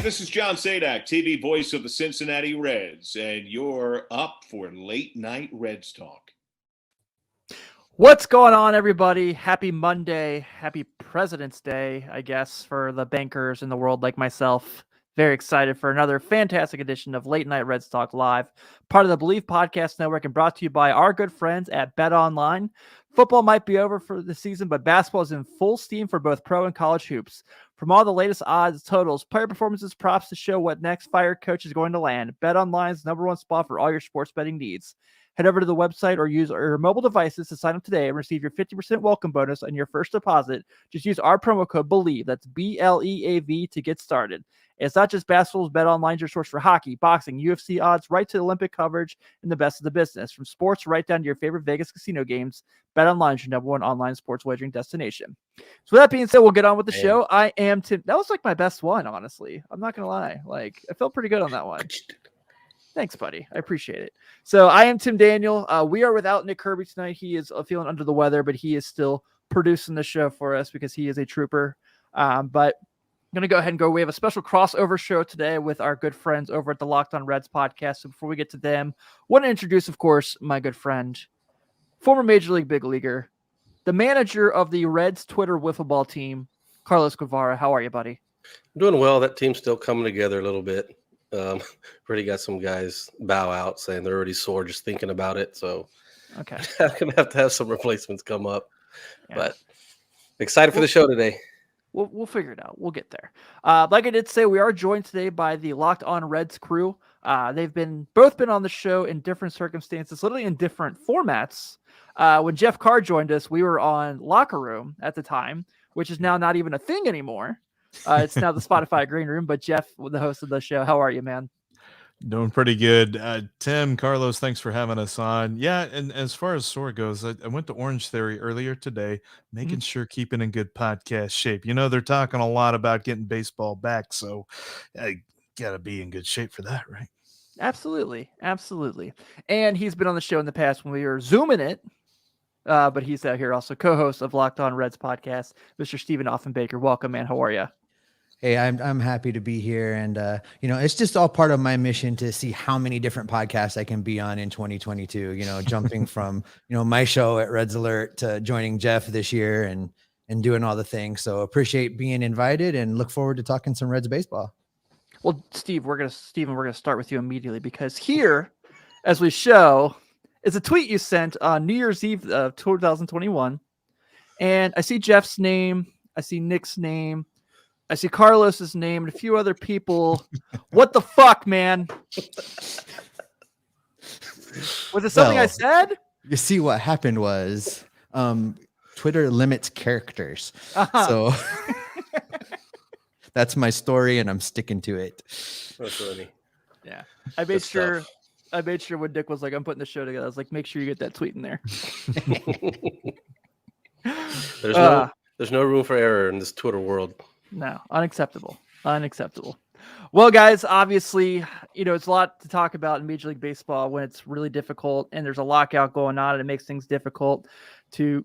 This is John Sadak, TV voice of the Cincinnati Reds, and you're up for Late Night Reds Talk. What's going on, everybody? Happy Monday. Happy President's Day, I guess, for the bankers in the world like myself. Very excited for another fantastic edition of Late Night Reds Talk Live, part of the Believe Podcast Network and brought to you by our good friends at Bet Online. Football might be over for the season, but basketball is in full steam for both pro and college hoops. From all the latest odds, totals, player performances, props to show what next fired coach is going to land, Bet Online's #1 spot for all your sports betting needs. Head over to the website or use your mobile devices to sign up today and receive your 50% welcome bonus on your first deposit. Just use our promo code BELIEVE, that's BLEAV, to get started. It's not just basketball. Bet Online's your source for hockey, boxing, UFC odds, right to Olympic coverage, and the best of the business. From sports right down to your favorite Vegas casino games, Bet Online's your #1 online sports wagering destination. So with that being said, we'll get on with the show. I am Tim. That was like my best one, honestly. I'm not going to lie. Like, I felt pretty good on that one. Thanks, buddy. I appreciate it. So I am Tim Daniel. We are without Nick Kirby tonight. He is feeling under the weather, but he is still producing the show for us because he is a trooper. But I'm going to go ahead and go. We have a special crossover show today with our good friends over at the Locked On Reds podcast. So before we get to them, I want to introduce, of course, my good friend, former Major League Big Leaguer, the manager of the Reds Twitter wiffle ball team, Carlos Guevara. How are you, buddy? I'm doing well. That team's still coming together a little bit. Already got some guys bow out saying they're already sore just thinking about it. So okay, I'm going to have some replacements come up. Yeah. But excited for the show today. We'll figure it out. We'll get there. Like I did say, we are joined today by the Locked On Reds crew. They've both been on the show in different circumstances, literally in different formats. When Jeff Carr joined us, we were on Locker Room at the time, which is now not even a thing anymore. It's now the Spotify Green Room. But Jeff, the host of the show, how are you, man? Doing pretty good. Tim, Carlos, thanks for having us on. Yeah, and as far as sore goes, I went to Orange Theory earlier today, making sure keeping in good podcast shape. You know, they're talking a lot about getting baseball back, so I got to be in good shape for that, right? Absolutely. Absolutely. And he's been on the show in the past when we were Zooming it, but he's out here also co-host of Locked On Reds podcast, Mr. Stephen Offenbaker. Welcome, man. How are you? Hey, I'm happy to be here. And, it's just all part of my mission to see how many different podcasts I can be on in 2022, jumping from, my show at Reds Alert to joining Jeff this year and doing all the things. So appreciate being invited and look forward to talking some Reds baseball. Well, Stephen, we're going to start with you immediately because here, as we show, is a tweet you sent on New Year's Eve of 2021. And I see Jeff's name. I see Nick's name. I see Carlos's name and a few other people. What the fuck, man? Was it something I said? You see, what happened was Twitter limits characters. So that's my story, and I'm sticking to it. That's funny. Yeah. I made sure I made sure when Dick was like, I'm putting the show together, I was like, make sure you get that tweet in there. There's no room for error in this Twitter world. No, unacceptable. Well, guys, obviously, it's a lot to talk about in Major League Baseball when it's really difficult and there's a lockout going on and it makes things difficult to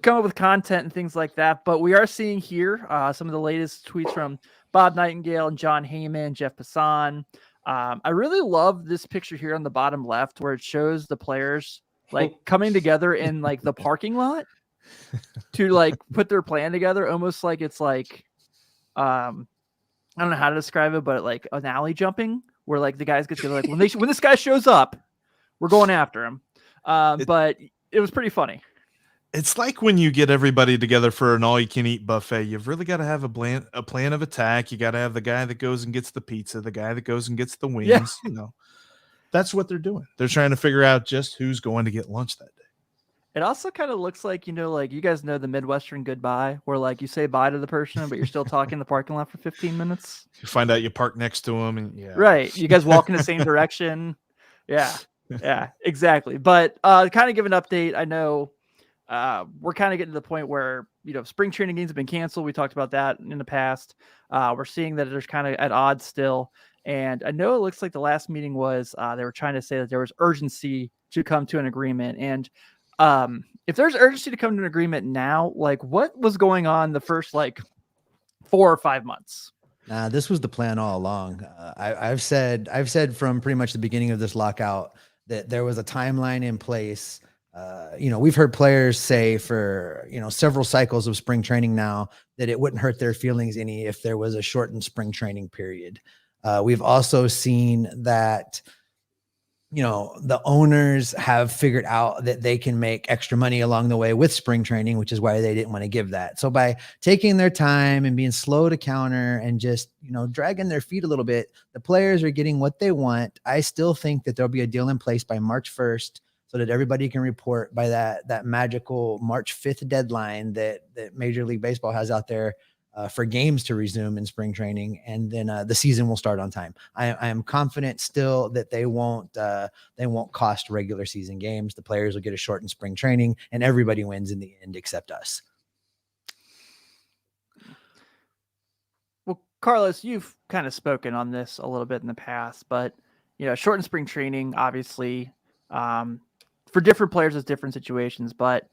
come up with content and things like that. But we are seeing here some of the latest tweets from Bob Nightingale and John Heyman, Jeff Passan. I really love this picture here on the bottom left where it shows the players like coming together in like the parking lot to like put their plan together, almost like it's like I don't know how to describe it, but like an alley jumping where like the guys get together, like when this guy shows up, we're going after him. But it was pretty funny. It's like when you get everybody together for an all-you-can-eat buffet, you've really got to have a plan of attack. You got to have the guy that goes and gets the pizza, the guy that goes and gets the wings. Yeah. That's what they're doing. They're trying to figure out just who's going to get lunch that day. It also kind of looks like, like you guys know the Midwestern goodbye, where like you say bye to the person, but you're still talking in the parking lot for 15 minutes. You find out you park next to them, and right. You guys walk in the same direction. Yeah, exactly. But kind of give an update. I know we're kind of getting to the point where spring training games have been canceled. We talked about that in the past. We're seeing that there's kind of at odds still, and I know it looks like the last meeting was they were trying to say that there was urgency to come to an agreement. And if there's urgency to come to an agreement now, like what was going on the first like 4 or 5 months? This was the plan all along. I've said from pretty much the beginning of this lockout that there was a timeline in place. We've heard players say for, several cycles of spring training now that it wouldn't hurt their feelings any if there was a shortened spring training period. We've also seen that, the owners have figured out that they can make extra money along the way with spring training, which is why they didn't want to give that. So by taking their time and being slow to counter and just, dragging their feet a little bit, the players are getting what they want. I still think that there'll be a deal in place by March 1st so that everybody can report by that magical March 5th deadline that Major League Baseball has out there for games to resume in spring training, and then the season will start on time. I am confident still that they won't cost regular season games. The players will get a shortened spring training, and everybody wins in the end except us. Well, Carlos, you've kind of spoken on this a little bit in the past, but shortened spring training, obviously, for different players, there's different situations. But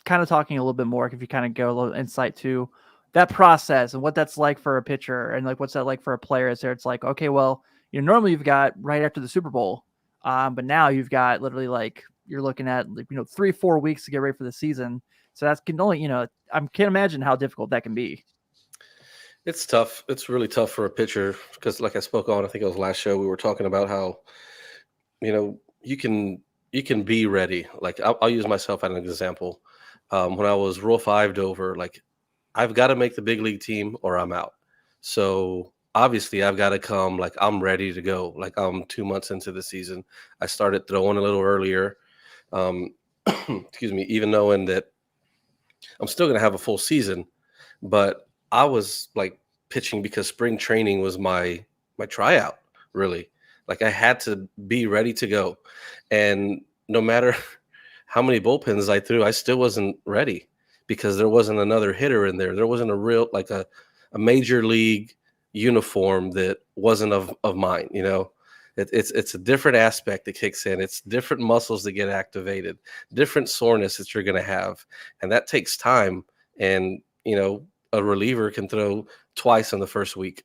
kind of talking a little bit more, if you kind of go a little insight to that process and what that's like for a pitcher and like what's that like for a player. Is there? It's like, okay, well, normally you've got right after the Super Bowl, but now you've got literally like you're looking at 3-4 weeks to get ready for the season. So that's can only I can't imagine how difficult that can be. It's tough. It's really tough for a pitcher because, like I spoke on, I think it was last show, we were talking about how you can be ready. Like I'll use myself as an example. When I was Rule 5'd over, like I've got to make the big league team or I'm out. So obviously I've got to come like I'm ready to go. Like I'm 2 months into the season. I started throwing a little earlier. Excuse me, even knowing that I'm still going to have a full season, but I was like pitching because spring training was my tryout, really. Like I had to be ready to go. And no matter how many bullpens I threw, I still wasn't ready because there wasn't another hitter in there. There wasn't a real, like a major league uniform that wasn't of mine. It's a different aspect that kicks in. It's different muscles that get activated, different soreness that you're going to have. And that takes time. And, a reliever can throw twice in the first week.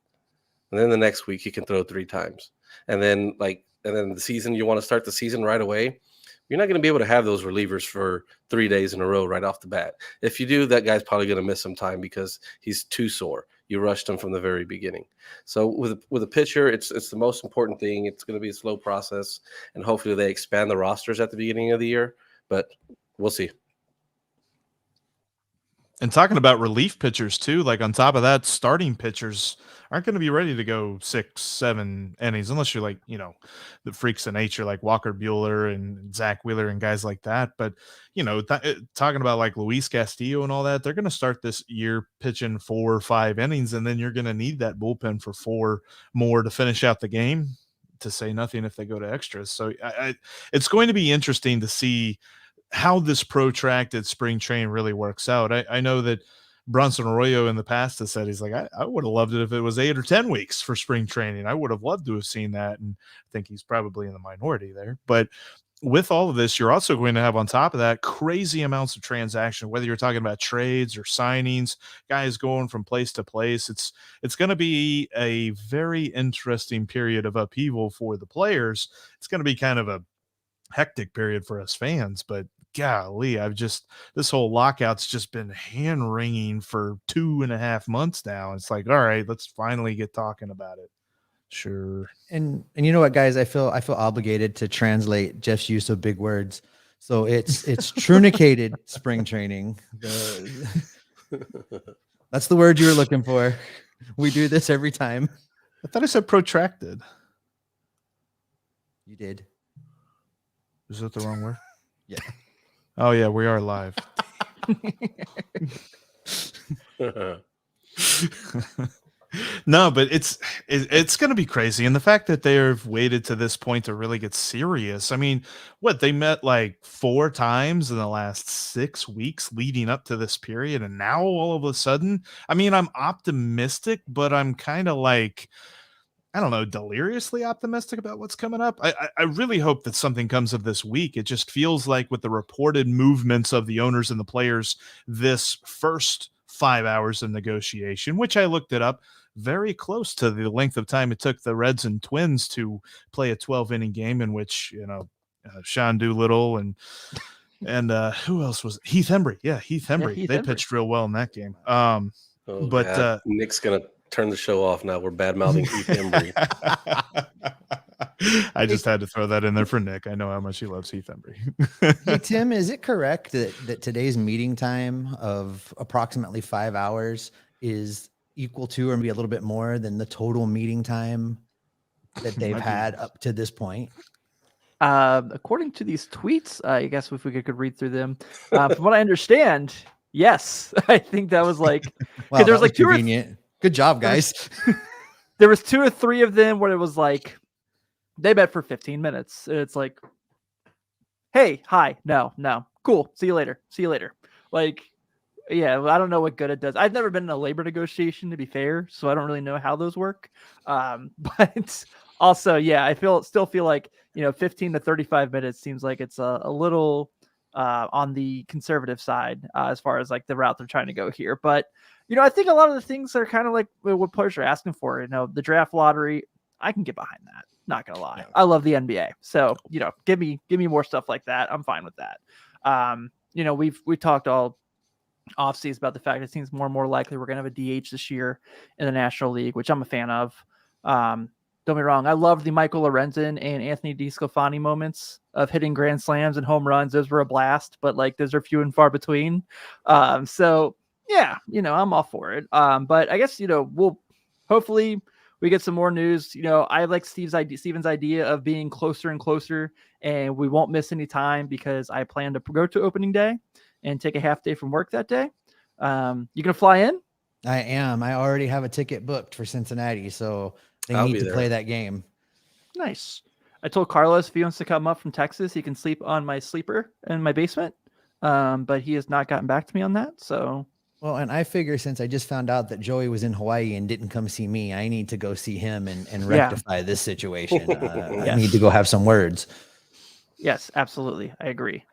And then the next week he can throw 3 times. And then the season, you want to start the season right away. You're not going to be able to have those relievers for 3 days in a row right off the bat. If you do, that guy's probably going to miss some time because he's too sore. You rushed him from the very beginning. So with a pitcher, it's the most important thing. It's going to be a slow process, and hopefully they expand the rosters at the beginning of the year. But we'll see. And talking about relief pitchers too, like on top of that, starting pitchers aren't going to be ready to go 6-7 innings unless you're like, the freaks of nature like Walker Buehler and Zach Wheeler and guys like that. But, talking about like Luis Castillo and all that, they're going to start this year pitching 4 or 5 innings, and then you're going to need that bullpen for 4 more to finish out the game. to say nothing if they go to extras. So it's going to be interesting to see how this protracted spring training really works out. I know that Bronson Arroyo in the past has said, he's like, I would have loved it if it was 8 or 10 weeks for spring training. I would have loved to have seen that. And I think he's probably in the minority there. But with all of this, you're also going to have on top of that crazy amounts of transaction, whether you're talking about trades or signings, guys going from place to place. It's going to be a very interesting period of upheaval for the players. It's going to be kind of a hectic period for us fans, but golly, this whole lockout's just been hand wringing for 2.5 months now. It's like, all right, let's finally get talking about it. Sure. And you know what, guys, I feel obligated to translate Jeff's use of big words. So it's trunicated spring training. That's the word you were looking for. We do this every time. I thought I said protracted. You did. Is that the wrong word? Yeah. Oh yeah, we are live. No, but it's going to be crazy. And the fact that they've waited to this point to really get serious. I mean, they met like 4 times in the last 6 weeks leading up to this period. And now all of a sudden, I mean, I'm optimistic, but I'm kind of like, I don't know, deliriously optimistic about what's coming up. I really hope that something comes of this week. It just feels like with the reported movements of the owners and the players this first 5 hours of negotiation, which I looked it up, very close to the length of time it took the Reds and Twins to play a 12-inning game in which, Sean Doolittle and who else was it? Heath Hembry. Yeah, Heath Hembry. They pitched real well in that game. Nick's going to turn the show off now. We're bad-mouthing Heath Hembry. I just had to throw that in there for Nick. I know how much he loves Heath Hembry. Hey, Tim, is it correct that today's meeting time of approximately 5 hours is equal to or maybe a little bit more than the total meeting time that they've had up to this point? According to these tweets, I guess if we could read through them, from what I understand, yes, I think that was like, wow, there was like 2 convenient. Good job, guys. There was 2 or 3 of them where it was like they met for 15 minutes. It's like, hey, hi, no, cool, see you later. Like, yeah, I don't know what good it does. I've never been in a labor negotiation, to be fair, so I don't really know how those work. But also, yeah, I still feel like 15 to 35 minutes seems like it's a little on the conservative side as far as like the route they're trying to go here. But I think a lot of the things are kind of like what players are asking for. The draft lottery, I can get behind that. Not gonna lie, I love the NBA, so give me more stuff like that. I'm fine with that. We talked all offseason about the fact it seems more and more likely we're gonna have a DH this year in the National League, which I'm a fan of. Don't get me wrong, I love the Michael Lorenzen and Anthony DeSclafani moments of hitting grand slams and home runs. Those were a blast, but like those are few and far between. So yeah, I'm all for it. But I guess we'll hopefully we get some more news. I like Steven's idea of being closer and closer, and we won't miss any time because I plan to go to opening day and take a half day from work that day. You gonna fly in? I am. I already have a ticket booked for Cincinnati, so they need to play that game. Nice. I told Carlos if he wants to come up from Texas, he can sleep on my sleeper in my basement. But he has not gotten back to me on that. So. Well, and I figure since I just found out that Joey was in Hawaii and didn't come see me, I need to go see him and rectify this situation. Yes. I need to go have some words. Yes, absolutely. I agree.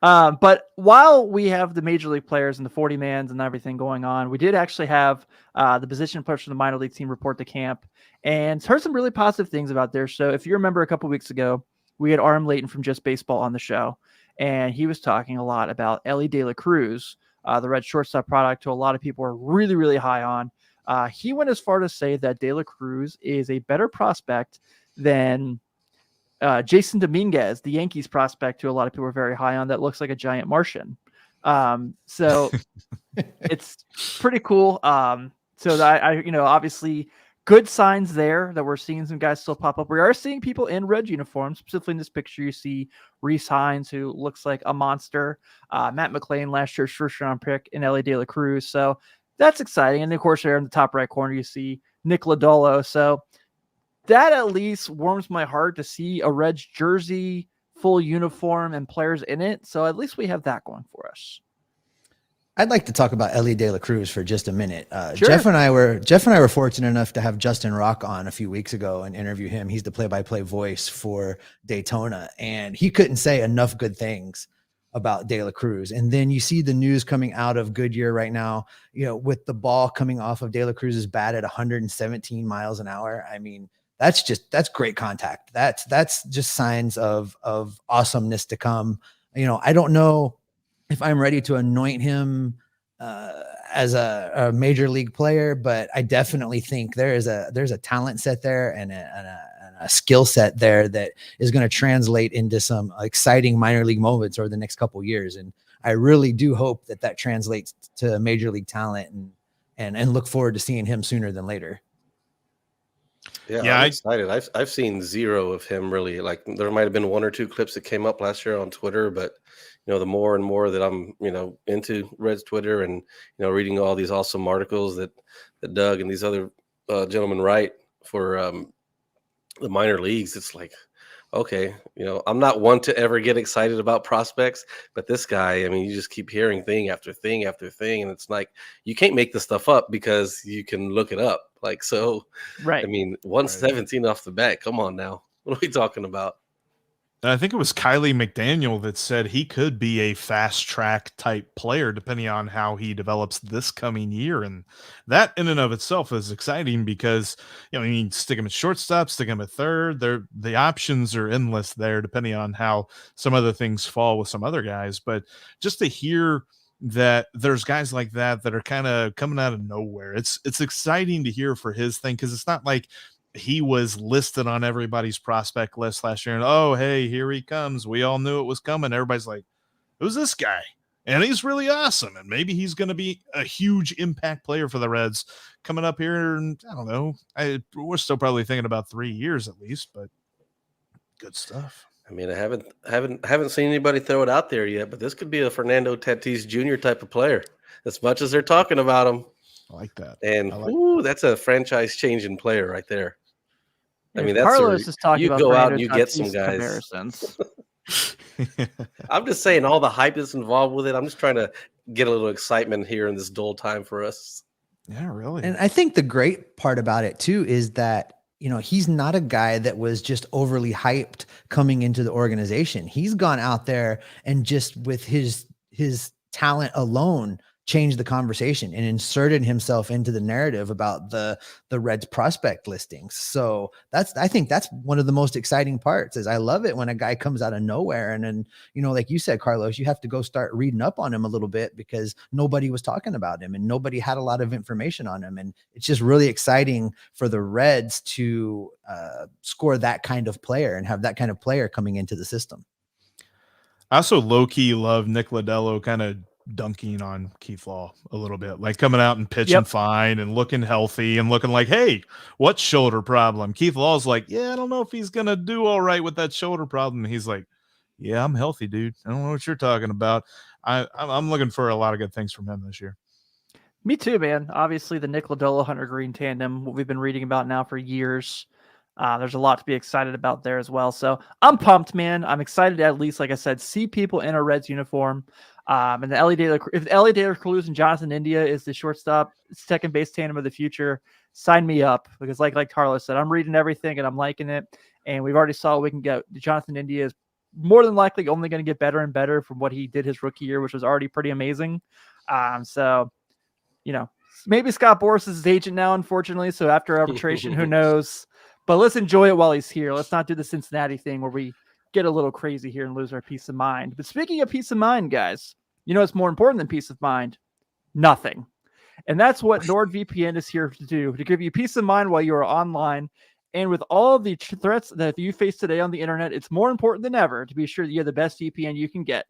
But while we have the major league players and the 40-mans and everything going on, we did actually have the position players from the minor league team report to camp and heard some really positive things about their show. If you remember a couple weeks ago, we had Arm Layton from Just Baseball on the show, and he was talking a lot about Ellie De La Cruz, the Red shortstop product, who a lot of people are really, really high on. He went as far to say that De La Cruz is a better prospect than Jason Dominguez, the Yankees prospect, who a lot of people are very high on, that looks like a giant Martian. So it's pretty cool. So that I obviously good signs there that we're seeing some guys still pop up. We are seeing people in red uniforms. Specifically in this picture, you see Reese Hines, who looks like a monster. Matt McClain, last year's first-round pick, and Ellie De La Cruz. So that's exciting. And of course, there in the top right corner, you see Nick Lodolo. So that at least warms my heart to see a Reds jersey, full uniform, and players in it. So at least we have that going for us. I'd like to talk about Ellie De La Cruz for just a minute. Sure. Jeff and I were fortunate enough to have Justin Rock on a few weeks ago and interview him. He's the play-by-play voice for Daytona, and he couldn't say enough good things about De La Cruz. And then you see the news coming out of Goodyear right now, with the ball coming off of De La Cruz's bat at 117 miles an hour. I mean, that's great contact. That's just signs of awesomeness to come. I don't know if I'm ready to anoint him as a major league player, but I definitely think there's a talent set there and a skill set there that is going to translate into some exciting minor league moments over the next couple of years. And I really do hope that translates to major league talent and look forward to seeing him sooner than later. Yeah, I'm excited. I've seen zero of him really. Like there might have been one or two clips that came up last year on Twitter, but the more and more that I'm, into Reds Twitter and, reading all these awesome articles that Doug and these other gentlemen write for the minor leagues, it's like, okay, I'm not one to ever get excited about prospects, but this guy, I mean, you just keep hearing thing after thing after thing. And it's like, you can't make this stuff up because you can look it up. Like, so, right. I mean, 117 off the bat. Come on now. What are we talking about? I think it was Kylie McDaniel that said he could be a fast track type player depending on how he develops this coming year. And that in and of itself is exciting because, stick him at shortstop, stick him at third. The options are endless there depending on how some other things fall with some other guys. But just to hear that there's guys like that are kind of coming out of nowhere, it's exciting to hear for his thing because it's not like he was listed on everybody's prospect list last year and, oh, hey, here he comes. We all knew it was coming. Everybody's like, who's this guy? And he's really awesome. And maybe he's going to be a huge impact player for the Reds coming up here. And I don't know. We're still probably thinking about 3 years at least, but good stuff. I mean, I haven't seen anybody throw it out there yet, but this could be a Fernando Tatis Jr. type of player as much as they're talking about him. I like that. And that's a franchise changing player right there. I mean, Carlos is talking about go out and Fernando you get some Tatis guys. comparisons. I'm just saying all the hype that's involved with it. I'm just trying to get a little excitement here in this dull time for us. Yeah, really. And I think the great part about it too is that, he's not a guy that was just overly hyped coming into the organization. He's gone out there and just with his talent alone changed the conversation and inserted himself into the narrative about the Reds prospect listings. So I think that's one of the most exciting parts is I love it when a guy comes out of nowhere. And then, like you said, Carlos, you have to go start reading up on him a little bit because nobody was talking about him and nobody had a lot of information on him. And it's just really exciting for the Reds to score that kind of player and have that kind of player coming into the system. I also low-key love Nick Lodolo kind of dunking on Keith Law a little bit, like coming out and pitching fine and looking healthy and looking like, hey, what shoulder problem? Keith Law's like, yeah, I don't know if he's going to do all right with that shoulder problem. And he's like, yeah, I'm healthy, dude. I don't know what you're talking about. I'm looking for a lot of good things from him this year. Me too, man. Obviously, the Nick Lodolo Hunter Green tandem, what we've been reading about now for years. There's a lot to be excited about there as well. So I'm pumped, man. I'm excited to at least, like I said, see people in a Reds uniform. And if Ellie De La Cruz and Jonathan India is the shortstop, second base tandem of the future, sign me up because like Carlos said, I'm reading everything and I'm liking it. And we've already saw we can get. Jonathan India is more than likely only going to get better and better from what he did his rookie year, which was already pretty amazing. So, maybe Scott Boras is his agent now, unfortunately. So after arbitration, who knows? But let's enjoy it while he's here. Let's not do the Cincinnati thing where we get a little crazy here and lose our peace of mind. But speaking of peace of mind, guys, it's more important than peace of mind? Nothing. And that's what NordVPN is here to do, to give you peace of mind while you are online. And with all of the threats that you face today on the internet, it's more important than ever to be sure that you have the best VPN you can get.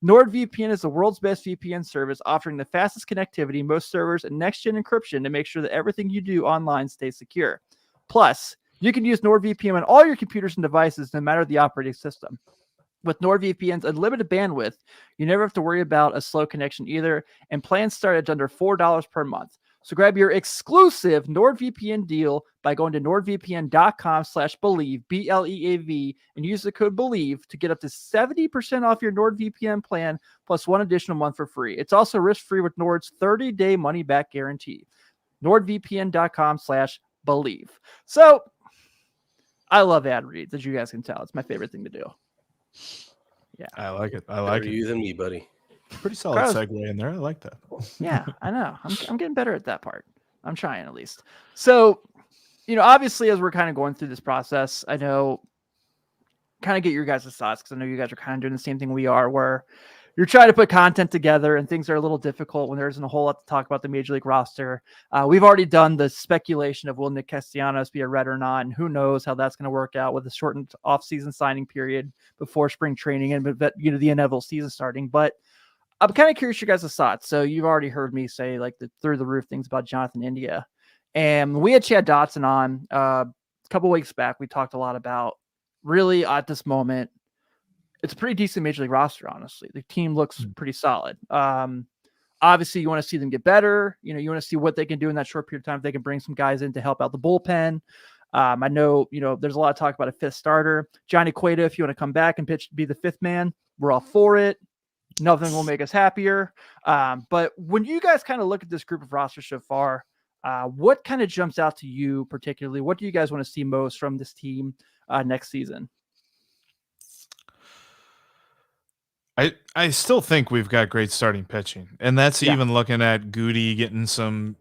NordVPN is the world's best VPN service, offering the fastest connectivity, most servers, and next-gen encryption to make sure that everything you do online stays secure. Plus, you can use NordVPN on all your computers and devices, no matter the operating system. With NordVPN's unlimited bandwidth, you never have to worry about a slow connection either, and plans start at under $4 per month. So grab your exclusive NordVPN deal by going to nordvpn.com/believe, BLEAV, and use the code BELIEVE to get up to 70% off your NordVPN plan plus 1 additional month for free. It's also risk-free with Nord's 30-day money-back guarantee. nordvpn.com/believe. So I love ad reads, as you guys can tell. It's my favorite thing to do. Yeah. I like it. I Better like it. you than me, buddy. Pretty solid Carlos- segue in there. I like that. Yeah, I know. I'm getting better at that part. I'm trying at least. So, obviously, as we're kind of going through this process, I know kind of get your guys' thoughts because I know you guys are kind of doing the same thing we are, where you're trying to put content together and things are a little difficult when there isn't a whole lot to talk about the Major League roster. We've already done the speculation of will Nick Castellanos be a Red or not, and who knows how that's going to work out with a shortened offseason signing period before spring training and the inevitable season starting. But I'm kind of curious your guys' thoughts. So you've already heard me say like the through the roof things about Jonathan India. And we had Chad Dotson on a couple weeks back. We talked a lot about really at this moment, it's a pretty decent Major League roster, honestly. The team looks pretty solid. Obviously, you want to see them get better. You want to see what they can do in that short period of time. If they can bring some guys in to help out the bullpen. I know, there's a lot of talk about a fifth starter. Johnny Cueto, if you want to come back and pitch to be the fifth man, we're all for it. Nothing will make us happier. But when you guys kind of look at this group of rosters so far, what kind of jumps out to you particularly? What do you guys want to see most from this team next season? I still think we've got great starting pitching, and that's even looking at Goody getting some,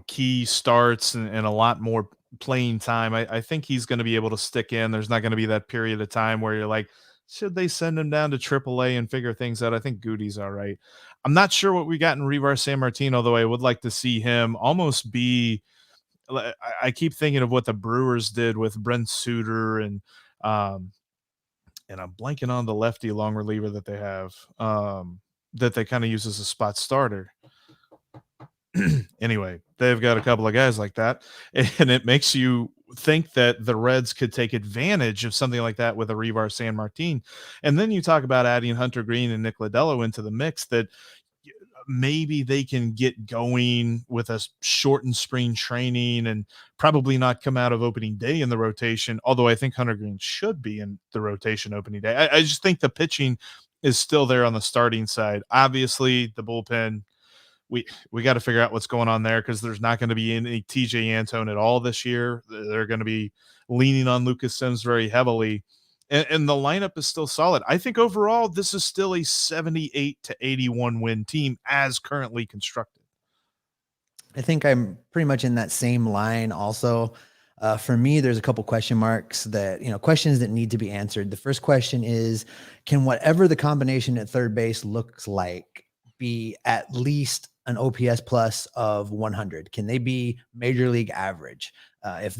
key starts and a lot more playing time. I think he's going to be able to stick in. There's not going to be that period of time where you're like, should they send him down to AAA and figure things out? I think Goody's all right. I'm not sure what we got in Revar San Martin, although I would like to see him almost be. I keep thinking of what the Brewers did with Brent Suter and I'm blanking on the lefty long reliever that they have that they kind of use as a spot starter. Anyway, they've got a couple of guys like that, and it makes you think that the Reds could take advantage of something like that with a Revar San Martin. And then you talk about adding Hunter Green and Nick Lodolo into the mix, that maybe they can get going with a shortened spring training and probably not come out of opening day in the rotation, although I think Hunter Green should be in the rotation opening day. I just think the pitching is still there on the starting side. Obviously, the bullpen, we got to figure out what's going on there, because there's not going to be any TJ Antone at all this year. They're going to be leaning on Lucas Sims very heavily. And the lineup is still solid. I think overall, this is still a 78 to 81 win team as currently constructed. I think I'm pretty much in that same line also. For me, there's a couple question marks that, questions that need to be answered. The first question is, can whatever the combination at third base looks like be at least an OPS plus of 100? Can they be major league average? If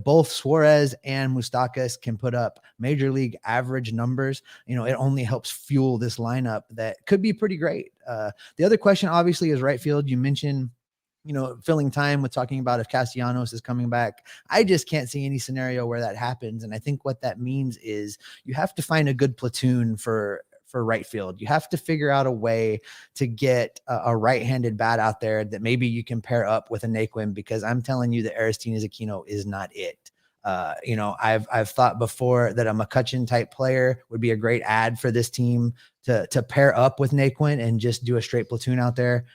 both Suarez and Moustakas can put up major league average numbers, it only helps fuel this lineup that could be pretty great. The other question obviously is right field. You mentioned, filling time with talking about if Castellanos is coming back. I just can't see any scenario where that happens. And I think what that means is you have to find a good platoon for right field. You have to figure out a way to get a right-handed bat out there that maybe you can pair up with a Naquin, because I'm telling you that Aristides Aquino is not it. I've thought before that a McCutchen type player would be a great add for this team to pair up with Naquin and just do a straight platoon out there.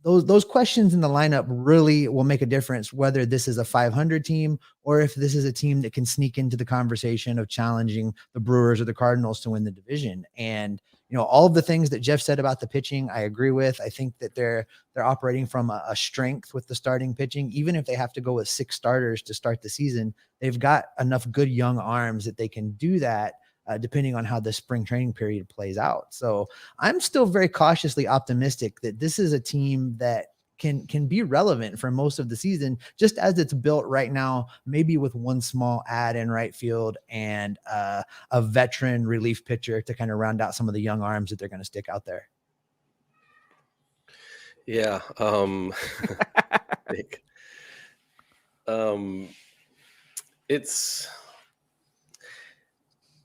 Those questions in the lineup really will make a difference whether this is a 500 team or if this is a team that can sneak into the conversation of challenging the Brewers or the Cardinals to win the division. And, all of the things that Jeff said about the pitching, I agree with. I think that they're operating from a strength with the starting pitching. Even if they have to go with 6 starters to start the season, they've got enough good young arms that they can do that. Depending on how the spring training period plays out. So I'm still very cautiously optimistic that this is a team that can be relevant for most of the season, just as it's built right now, maybe with one small add in right field and a veteran relief pitcher to kind of round out some of the young arms that they're going to stick out there. Yeah.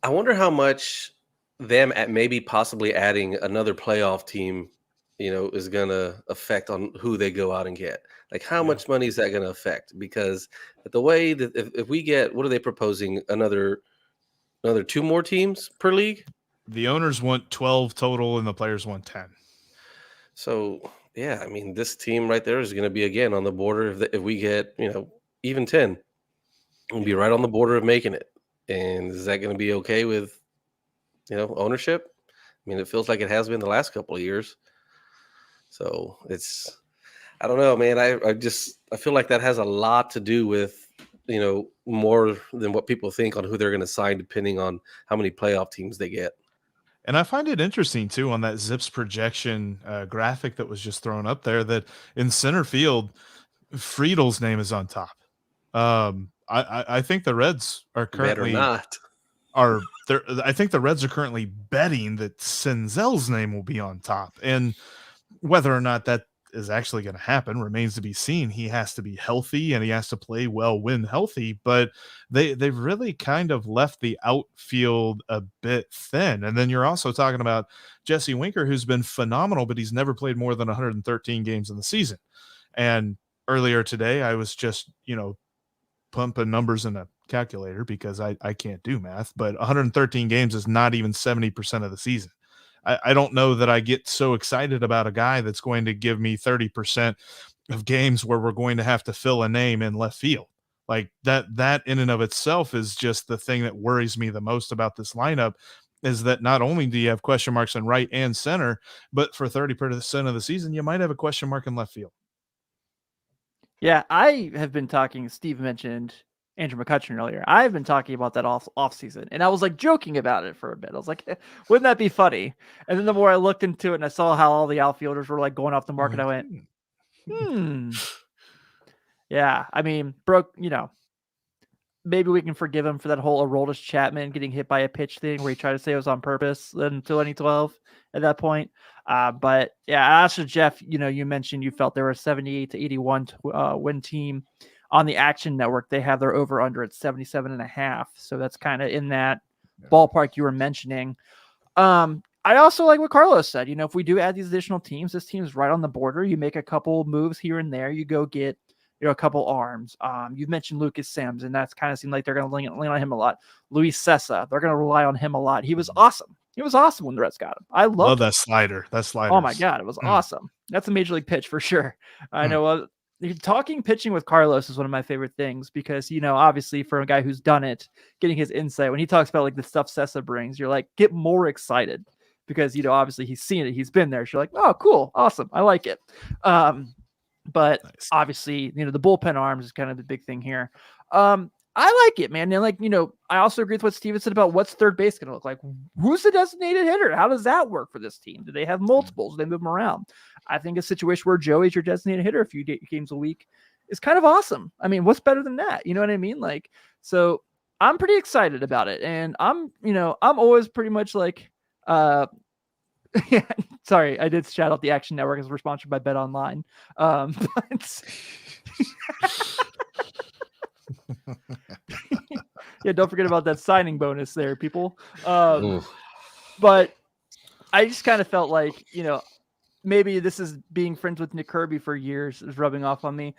I wonder how much them at maybe possibly adding another playoff team is going to affect on who they go out and get. Like, how much money is that going to affect? Because the way that if we get, what are they proposing? Another 2 more teams per league? The owners want 12 total and the players want 10. So, yeah, I mean, this team right there is going to be, again, on the border. If we get, even 10, we'll be right on the border of making it. And is that going to be okay with, ownership? I mean, it feels like it has been the last couple of years. So I don't know, man. I feel like that has a lot to do with, more than what people think on who they're going to sign, depending on how many playoff teams they get. And I find it interesting too on that Zips projection graphic that was just thrown up there that in center field, Friedel's name is on top. I think the Reds are currently I think the Reds are currently betting that Senzel's name will be on top, and whether or not that is actually going to happen remains to be seen. He has to be healthy and he has to play well when healthy, but they've really kind of left the outfield a bit thin. And then you're also talking about Jesse Winker, who's been phenomenal, but he's never played more than 113 games in the season. And earlier today, I was just, pumping numbers in a calculator because I can't do math, but 113 games is not even 70% of the season. I don't know that I get so excited about a guy that's going to give me 30% of games where we're going to have to fill a name in left field. Like that in and of itself is just the thing that worries me the most about this lineup, is that not only do you have question marks in right and center, but for 30% of the season, you might have a question mark in left field. Yeah, I have been talking, Steve mentioned Andrew McCutcheon earlier. I've been talking about that off season, and I was like joking about it for a bit. I was like, wouldn't that be funny? And then the more I looked into it and I saw how all the outfielders were like going off the market, I went, yeah, I mean, maybe we can forgive him for that whole Aroldis Chapman getting hit by a pitch thing where he tried to say it was on purpose in 2012 at that point. But yeah, as for Jeff, you mentioned you felt there were 78 to 81 win team on the Action Network. They have their over under at 77.5. So that's kind of in that ballpark you were mentioning. I also like what Carlos said. If we do add these additional teams, this team's right on the border. You make a couple moves here and there. You go get a couple arms. You've mentioned Lucas Sims, and that's kind of seemed like they're going to lean on him a lot. Luis Sessa, they're going to rely on him a lot. He was awesome. He was awesome when the Reds got him. I love that slider. That slider. Oh my God, it was awesome. That's a major league pitch for sure. I know. Talking pitching with Carlos is one of my favorite things because, obviously for a guy who's done it, getting his insight when he talks about like the stuff Sessa brings, you're like, get more excited because, obviously he's seen it. He's been there. So you're like, oh, cool. Awesome. I like it. But nice. Obviously, the bullpen arms is kind of the big thing here. I like it, man. And I also agree with what Steven said about what's third base going to look like. Who's the designated hitter? How does that work for this team? Do they have multiples? Do they move them around? I think a situation where Joey's your designated hitter a few games a week is kind of awesome. I mean, what's better than that? You know what I mean? So I'm pretty excited about it. And I'm always pretty much like, yeah, sorry, I did shout out the Action Network as we're sponsored by Bet Online. But yeah, don't forget about that signing bonus there, people. But I just kind of felt like, maybe this is being friends with Nick Kirby for years is rubbing off on me.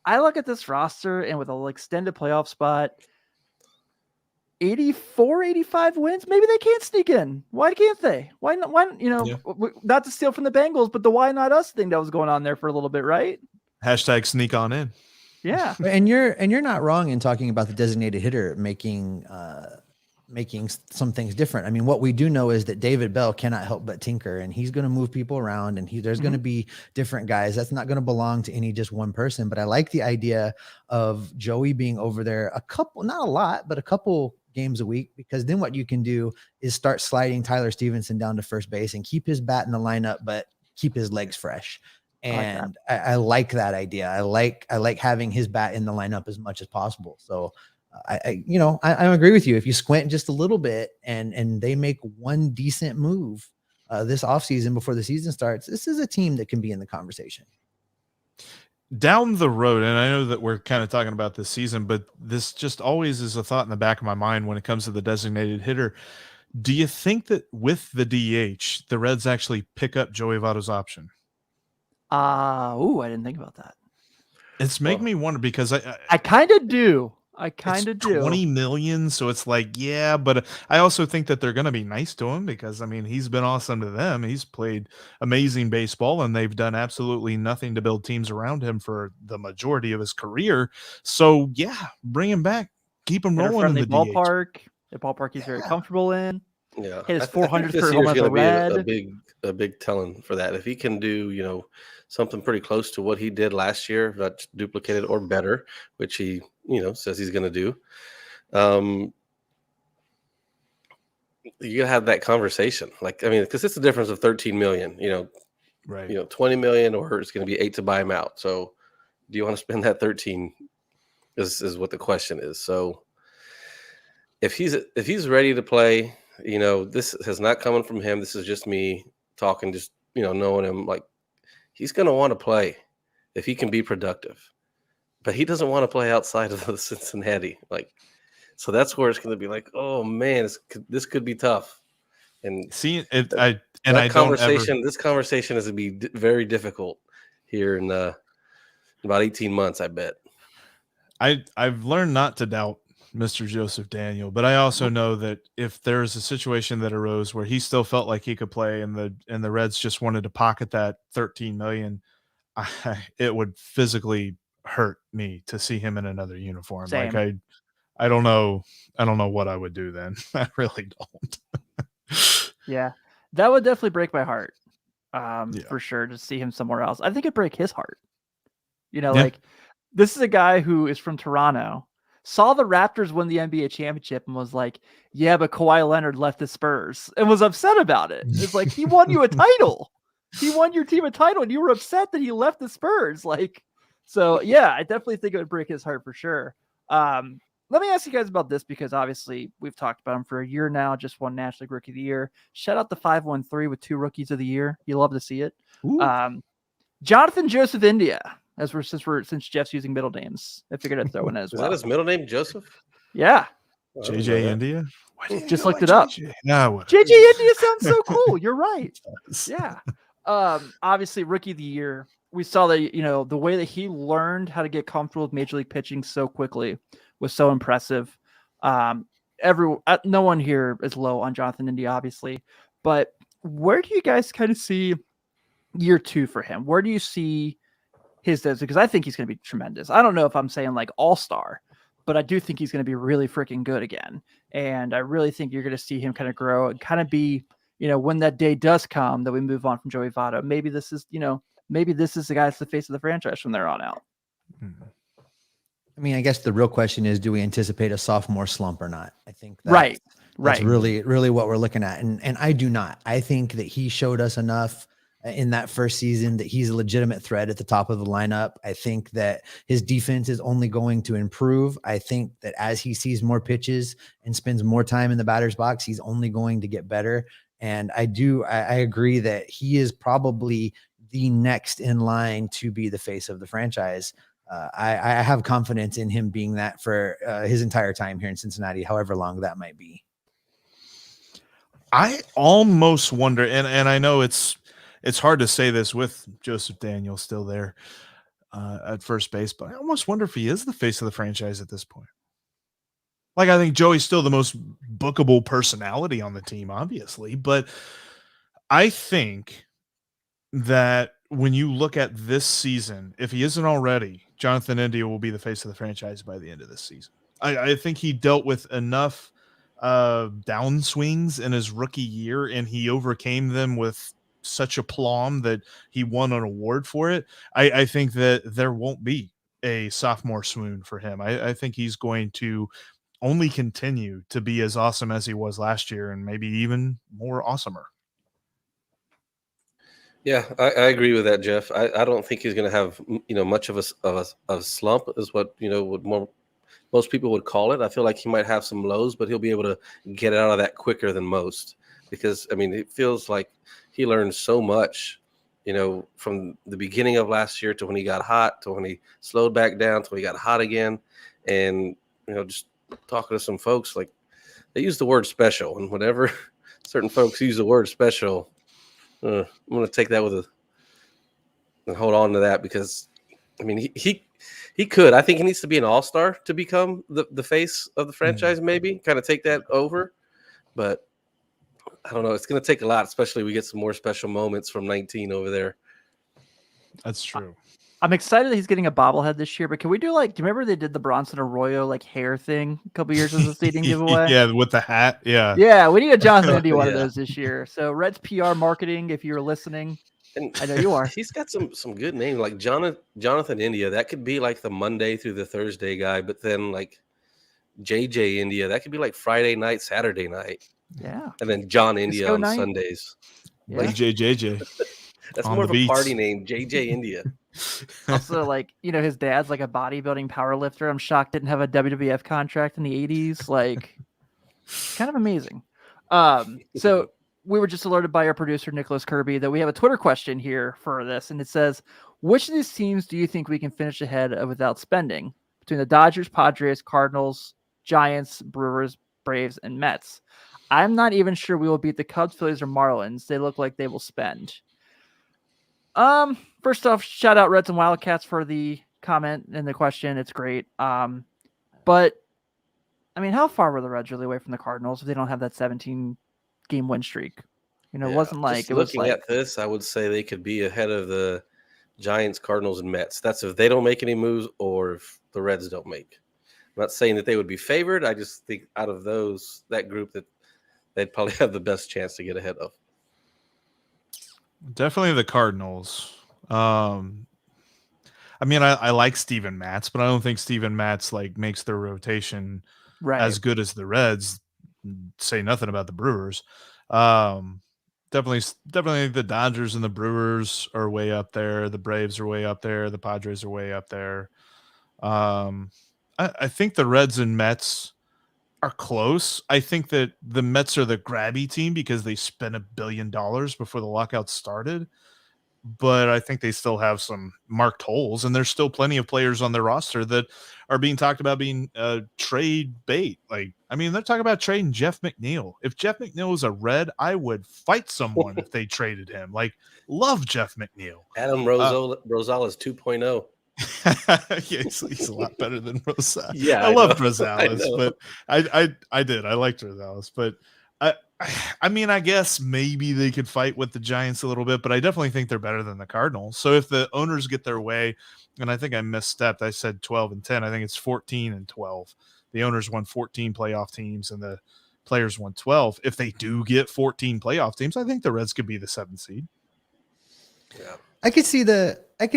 I look at this roster and with an extended playoff spot, 84, 85 wins. Maybe they can't sneak in. Why can't they? Why not? Not to steal from the Bengals, but the why not us thing that was going on there for a little bit, right? Hashtag sneak on in. Yeah. And you're not wrong in talking about the designated hitter making some things different. I mean, what we do know is that David Bell cannot help but tinker, and he's going to move people around, and there's going to be different guys. That's not going to belong to any just one person. But I like the idea of Joey being over there a couple, not a lot, but a couple games a week, because then what you can do is start sliding Tyler Stevenson down to first base and keep his bat in the lineup, but keep his legs fresh. And I like that idea. I like having his bat in the lineup as much as possible. So I agree with you. If you squint just a little bit and they make one decent move this offseason before the season starts, this is a team that can be in the conversation. Down the road, and I know that we're kind of talking about this season, but this just always is a thought in the back of my mind when it comes to the designated hitter. Do you think that with the DH, the Reds actually pick up Joey Votto's option? I didn't think about that. It's making me wonder because I kind of do. I kind of do. 20 million, so it's like, yeah, but I also think that they're going to be nice to him because, I mean, he's been awesome to them. He's played amazing baseball, and they've done absolutely nothing to build teams around him for the majority of his career. So, yeah, bring him back. Keep him rolling in the ballpark. The ballpark he's very comfortable in. Yeah, Hit his I think 400th this career year home is as a going to Red. be a big telling for that. If he can do, something pretty close to what he did last year, if not duplicated or better, which he, says he's going to do. You gotta have that conversation. Like, I mean, because it's a difference of 13 million, Right. 20 million, or it's going to be 8 to buy him out. So do you want to spend that 13 is what the question is. So if he's ready to play, this has not coming from him. This is just me talking, just, knowing him. Like, he's going to want to play if he can be productive, but he doesn't want to play outside of the Cincinnati. Like, so that's where it's going to be like, oh man, this could be tough. And see, this conversation is going to be very difficult here in about 18 months, I bet. I've learned not to doubt Mr. Joseph Daniel, but I also know that if there's a situation that arose where he still felt like he could play and the Reds just wanted to pocket that 13 million, it would physically hurt me to see him in another uniform. Same. Like I don't know what I would do then. I really don't. Yeah, that would definitely break my heart. Yeah. For sure, to see him somewhere else. I think it'd break his heart. Yeah. Like, this is a guy who is from Toronto, saw the Raptors win the NBA championship and was like, yeah, but Kawhi Leonard left the Spurs and was upset about it. It's like, he won you a title. He won your team a title and you were upset that he left the Spurs. Like, so yeah, I definitely think it would break his heart for sure. Let me ask you guys about this because obviously we've talked about him for a year now, just won National League Rookie of the Year. Shout out the 513 with 2 Rookies of the Year. You love to see it. Jonathan Joseph India. Since Jeff's using middle names, I figured I'd throw in as well. Is that his middle name, Joseph? Yeah. JJ India? Just looked it up. No. JJ India sounds so cool. You're right. Yeah. Obviously, Rookie of the Year. We saw that, the way that he learned how to get comfortable with Major League pitching so quickly was so impressive. No one here is low on Jonathan India, obviously. But where do you guys kind of see year 2 for him? Where do you see his depth? Because I think he's going to be tremendous. I don't know if I'm saying like all-star, but I do think he's going to be really freaking good again. And I really think you're going to see him kind of grow and kind of be, when that day does come that we move on from Joey Votto, maybe this is the guy that's the face of the franchise from there on out. I mean, I guess the real question is, do we anticipate a sophomore slump or not? I think that's that's really, really what we're looking at. And I do not. I think that he showed us enough in that first season that he's a legitimate threat at the top of the lineup. I think that his defense is only going to improve. I think that as he sees more pitches and spends more time in the batter's box, he's only going to get better. And I agree that he is probably the next in line to be the face of the franchise. I have confidence in him being that for his entire time here in Cincinnati, however long that might be. I almost wonder, and I know it's hard to say this with Joseph Daniel still there at first base, but I almost wonder if he is the face of the franchise at this point. Like, I think Joey's still the most bookable personality on the team, obviously, but I think that when you look at this season, if he isn't already, Jonathan India will be the face of the franchise by the end of this season. I think he dealt with enough downswings in his rookie year, and he overcame them with such aplomb that he won an award for it. I think that there won't be a sophomore swoon for him. I think he's going to only continue to be as awesome as he was last year, and maybe even more awesomer. Yeah, I agree with that, Jeff. I don't think he's going to have much of a slump, is what most people would call it. I feel like he might have some lows, but he'll be able to get out of that quicker than most, because I mean, it feels like he learned so much, from the beginning of last year to when he got hot, to when he slowed back down, to when he got hot again. And just talking to some folks, like they use the word special, and whenever certain folks use the word special, I'm going to take that and hold on to that, because I mean he could. I think he needs to be an all-star to become the face of the franchise. Maybe kind of take that over, but I don't know. It's going to take a lot, especially we get some more special moments from 19 over there. That's true. I'm excited that he's getting a bobblehead this year, but can we do do you remember they did the Bronson Arroyo hair thing a couple years as a seeding giveaway? Yeah, with the hat. Yeah. Yeah, we need a Jonathan India one of Yeah. those this year. So Reds PR marketing, if you're listening, And I know you are. He's got some good names, like Jonathan India. That could be like the Monday through the Thursday guy, but then like JJ India, that could be like Friday night, Saturday night. Yeah. And then John India Disco on night. Sundays. Yeah. JJ. That's On more the of a party beats. name, JJ India. Also, his dad's like a bodybuilding power lifter. I'm shocked didn't have a WWF contract in the 80s. Kind of amazing. So we were just alerted by our producer, Nicholas Kirby, that we have a Twitter question here for this. And it says, which of these teams do you think we can finish ahead of without spending? Between the Dodgers, Padres, Cardinals, Giants, Brewers, Braves, and Mets. I'm not even sure we will beat the Cubs, Phillies, or Marlins. They look like they will spend. First off, shout out Reds and Wildcats for the comment and the question. It's great. But I mean, how far were the Reds really away from the Cardinals if they don't have that 17-game win streak? It wasn't like Just it was looking like at this, I would say they could be ahead of the Giants, Cardinals, and Mets. That's if they don't make any moves or if the Reds don't make. I'm not saying that they would be favored. I just think out of that group, that they'd probably have the best chance to get ahead of. Definitely the Cardinals. I mean, I like Steven Matz, but I don't think Steven Matz makes their rotation as good as the Reds. Say nothing about the Brewers. Definitely the Dodgers and the Brewers are way up there. The Braves are way up there. The Padres are way up there. I think the Reds and Mets are close. I think that the Mets are the grabby team because they spent $1 billion before the lockout started. But I think they still have some marked holes, and there's still plenty of players on their roster that are being talked about being trade bait. They're talking about trading Jeff McNeil. If Jeff McNeil was a Red, I would fight someone if they traded him. Love Jeff McNeil. Adam Rosales 2.0. Yeah, he's a lot better than Rosales. Yeah, I loved know. Rosales, but I did. I liked Rosales, but I mean, I guess maybe they could fight with the Giants a little bit, but I definitely think they're better than the Cardinals. So if the owners get their way, and I think I misstepped, I said 12-10. I think it's 14-12. The owners won 14 playoff teams, and the players won 12. If they do get 14 playoff teams, I think the Reds could be the 7th seed. Yeah. I could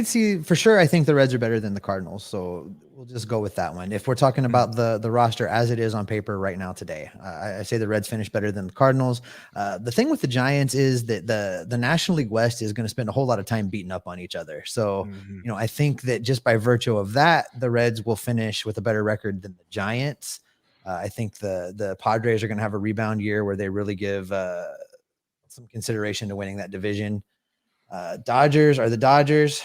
see for sure. I think the Reds are better than the Cardinals. So we'll just go with that one. If we're talking about the roster as it is on paper right now today, I say the Reds finish better than the Cardinals. The thing with the Giants is that the National League West is going to spend a whole lot of time beating up on each other. So, I think that just by virtue of that, the Reds will finish with a better record than the Giants. I think the Padres are going to have a rebound year where they really give some consideration to winning that division. Dodgers are the Dodgers.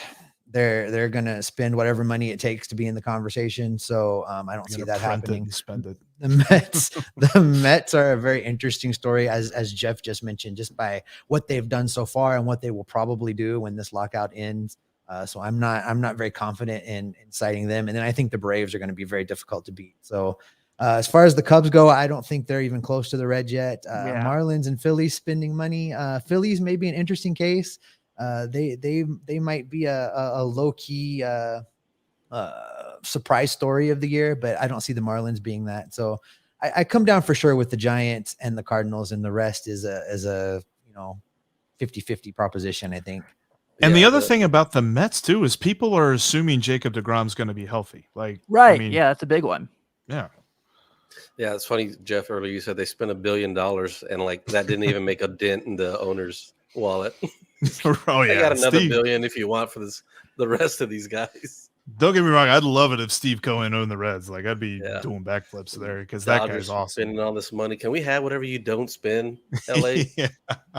They're gonna spend whatever money it takes to be in the conversation. So I don't see that happening. Spend it. The Mets are a very interesting story, as Jeff just mentioned, just by what they've done so far and what they will probably do when this lockout ends. So I'm not very confident in citing them. And then I think the Braves are going to be very difficult to beat. So as far as the Cubs go, I don't think they're even close to the Reds yet. Marlins and Phillies spending money. Phillies may be an interesting case. They might be a low key surprise story of the year, but I don't see the Marlins being that. So I come down for sure with the Giants and the Cardinals, and the rest is a 50-50 proposition, I think. And the other thing about the Mets too is people are assuming Jacob deGrom's going to be healthy. Right. Yeah, that's a big one. Yeah. Yeah, it's funny, Jeff. Earlier you said they spent $1 billion, and that didn't even make a dent in the owner's wallet. Oh yeah, I got another $1 billion if you want for the rest of these guys. Don't get me wrong, I'd love it if Steve Cohen owned the Reds. I'd be doing backflips there because that guy's awesome. Spending all this money. Can we have whatever you don't spend, LA?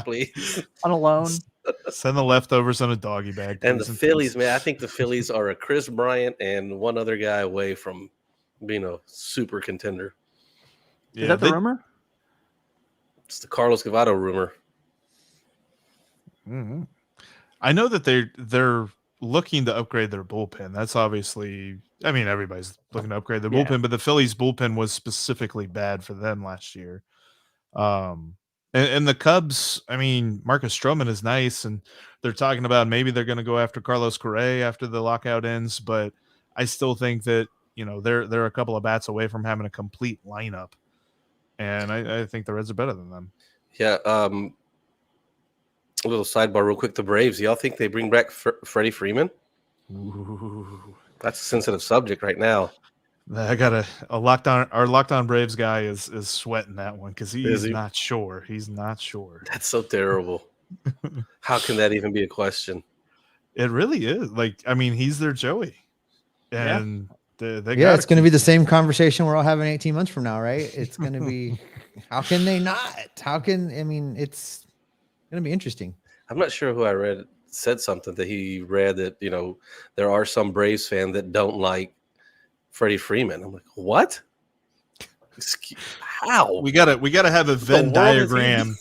Please. On a loan. Send the leftovers on a doggy bag. And the Phillies, man, I think the Phillies are a Chris Bryant and one other guy away from being a super contender. Is that the rumor? It's the Carlos Gavado rumor. Mhm. I know that they're looking to upgrade their bullpen. That's obviously, I mean, everybody's looking to upgrade their Yeah. bullpen, but the Phillies bullpen was specifically bad for them last year. And the Cubs, I mean, Marcus Stroman is nice, and they're talking about maybe they're going to go after Carlos Correa after the lockout ends, but I still think that, you know, they're a couple of bats away from having a complete lineup, and I think the Reds are better than them. Yeah. A little sidebar real quick. The Braves, y'all think they bring back Freddie Freeman? Ooh. That's a sensitive subject right now. I got a lockdown. Our lockdown Braves guy is sweating that one because he's Is he? not sure. He's not sure. That's so terrible. How can that even be a question? It really is. Like, I mean, he's their Joey, and they Yeah, it's going to be the same conversation we're all having 18 months from now, right? It's going to be, how can they not? It's going to be interesting. I'm not sure who I read said something that he read that, you know, there are some Braves fans that don't like Freddie Freeman. I'm like, what? How? We gotta have a Venn diagram.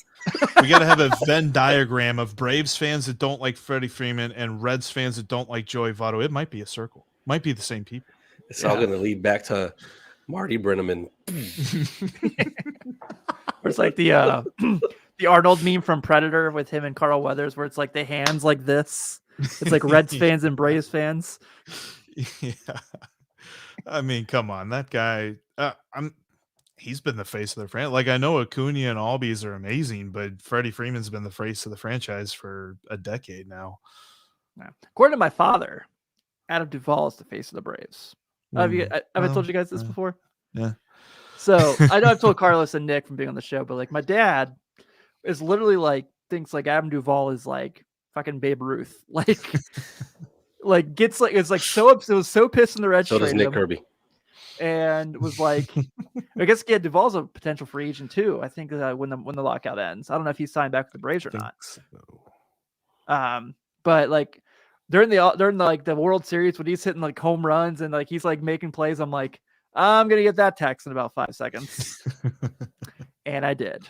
We gotta have a Venn diagram of Braves fans that don't like Freddie Freeman and Reds fans that don't like Joey Votto. It might be a circle. Might be the same people. It's all going to lead back to Marty Brenneman. It's like the the Arnold meme from Predator with him and Carl Weathers, where it's like the hands like this. It's like Reds fans and Braves fans. Yeah. I mean, come on, that guy. He's been the face of their franchise. Like, I know Acuna and Albies are amazing, but Freddie Freeman's been the face of the franchise for a decade now. Yeah. According to my father, Adam Duvall is the face of the Braves. Have I told you guys this before? Yeah. So I know I've told Carlos and Nick from being on the show, but like my dad is literally like thinks like Adam Duvall is like fucking Babe Ruth. Like gets like, it's like so it was so pissed in the Reds. So does traded Nick him, Kirby. and was like, I guess yeah, Duvall's a potential free agent too. I think when the lockout ends, I don't know if he's signed back with the Braves or not. So. But like during the World Series when he's hitting like home runs and like he's like making plays, I'm like, I'm gonna get that text in about 5 seconds, and I did.